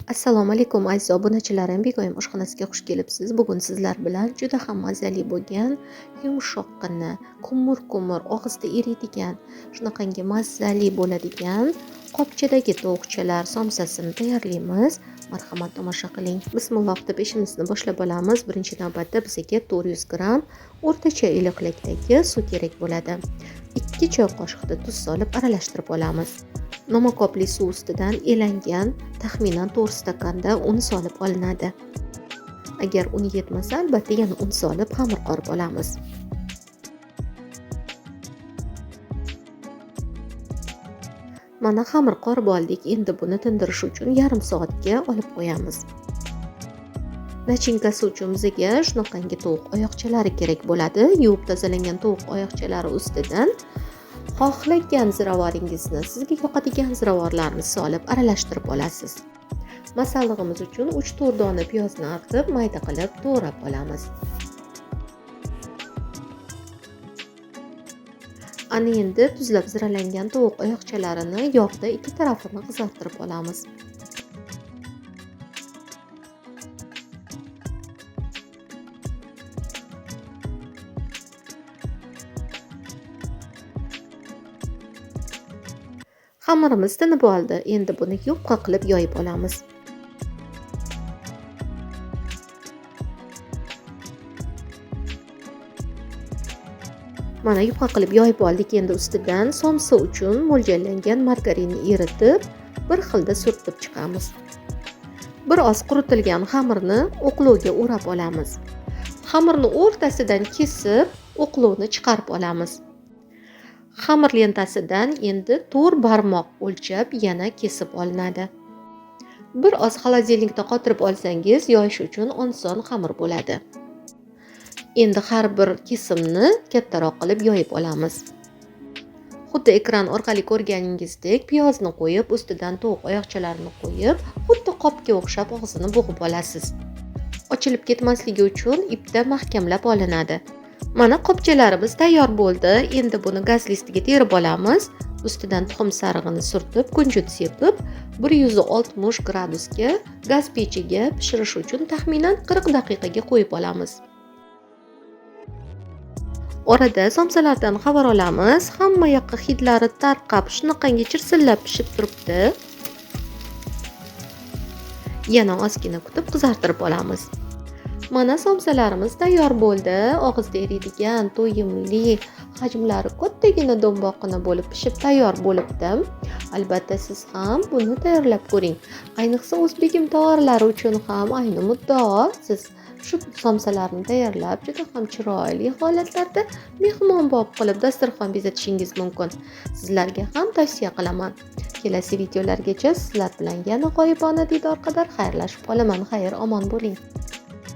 Assalomu alaykum aziz obunachilarim, Begoyim oshxonasiga xush kelibsiz. Bugun sizlar bilan juda ham mazali bo'lgan, yumshoqqina, qumur-qumur, og'izda eriydigan, shunaqangi mazali bo'ladigan qopchadagi tovuqchalar somsasini tayyorlaymiz. Marhamat, tomosha qiling. Bismillah deb ishimizni boshlab olamiz. Birinchi navbatda bizga 400 gramm o'rtacha iliqlikdagi suv kerak bo'ladi. 2 choy qoshiqda tuz solib aralashtirib olamiz. Nomakopli suv ustidan elangan taxminan 4 stakanda un solib olinadi. Agar un yetmasa, albatta yana un solib xamir qorib olamiz. Mana xamir qorib oldik. Endi buni tindirish uchun yarim soatga olib qo'yamiz. Nachinkasi uchun bizga shunaqangi tovuq oyoqchalari kerak bo'ladi. Yuvib tozalangan tovuq oyoqchalari ustidan xohlagan ziravoringizni, sizga yoqadigan ziravorlarni solib aralashtirib olasiz. Masallig'imiz uchun 3-4 dona piyozni artib, mayda qilib to'g'rab olamiz. Ana endi tuzlab ziralangan tovuq oyoqchalarini yog'da ikki tarafini qizartirib olamiz. Xamirimiz tinib oldi. Endi buni yupqa qilib yoyib olamiz. Mana yupqa qilib yoyib oldik. Endi ustidan somsa uchun mo'ljallangan margarinni eritib, bir xilda surtib chiqamiz. Bir oz quritilgan xamirni o'qlovga o'rab olamiz. Xamirni o'rtasidan kesib, o'qlovni chiqarib olamiz. Xamir lentasidan endi 4 barmoq o'lchab yana kesib olinadi. Bir oz xolodilnikda qotirib olsangiz, yoyish uchun oson xamir bo'ladi. Endi har bir kesimni kattaroq qilib yoyib olamiz. Xuddi ekran orqali ko'rganingizdek, piyozni qo'yib, ustidan tovuq oyoqchalarini qo'yib, xuddi qopga o'xshab og'zini bo'g'ib olasiz. Ochilib ketmasligi uchun ipda mahkamlab olinadi. Mana qopchalarimiz tayyor bo'ldi. Endi buni gaz listiga terib olamiz. Ustidan tuxum sarig'ini surtib, kunjut sepib, 160 gradusga gaz pechiga pishirish uchun taxminan 40 daqiqaga qo'yib olamiz. Orada somsalardan xabar olamiz. Hamma yoqqa hidlari tarqab, shunaqangi chirsillab pishib turibdi. Yana ozgina kutib qizartirib olamiz. Mana somsalarimiz tayyor bo'ldi. Og'izda eriydigan, to'yimli, hajmlari kattagina do'mboqqina bo'lib pishib tayyor bo'libdi. Albatta siz ham buni tayyorlab ko'ring. Ayniqsa o'zbegim tovarlari uchun ham ayni muddao. Siz shu somsalarni tayyorlab, juda ham chiroyli holatlarda mehmonbob qilib dasturxon bezatishingiz mumkin. Sizlarga ham tavsiya qilaman. Kelasi videolargacha sizlar bilan yana g'oyibona diydor qadar xayrlashib qolaman. Xayr, omon bo'ling.